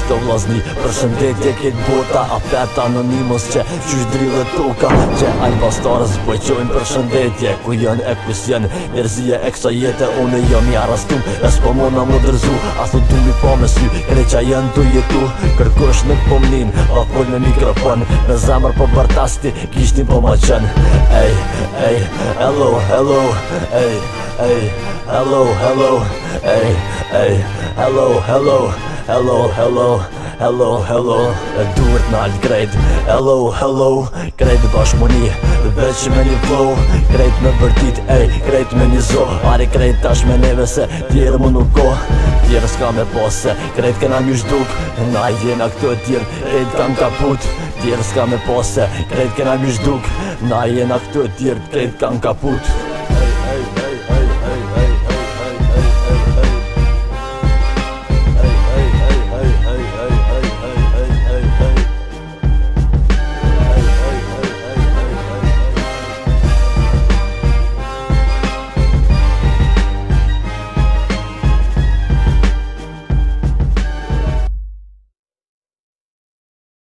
Këto vllazni, përshëndetje këtë bota, apet anonimos që qysh dridhe toka, që ajnë bastarës bëjqojnë përshëndetje, ku jën e kus jën, njerëzije e kësa jete, une jëm i arastum, e s'po mona më dërzu, as të du mi pa me sy, kreqa jën të jetu, kërkosh nuk po mnin, pa full me mikrofon, me zemër po bërtasti, kishtin po ma qën, ej, ej, hello, hello, ej, ej, hello, hello, ej, ej, hello, hello, hello, hello, hello, hello. E duhet nalt krejt, hello, hello, krejt bashkëmoni, veç me një flow, krejt me vërtit, ej, krejt me një zo, ari krejt tash me neve se tjerë më nuk ko, tjerë s'ka me pose, krejt kena mjë shduk, na jena këto tjerë, krejt kam kaput, tjerë s'ka me pose, krejt kena mjë shduk, na jena këto tjerë, krejt kam kaput. Ej, ej,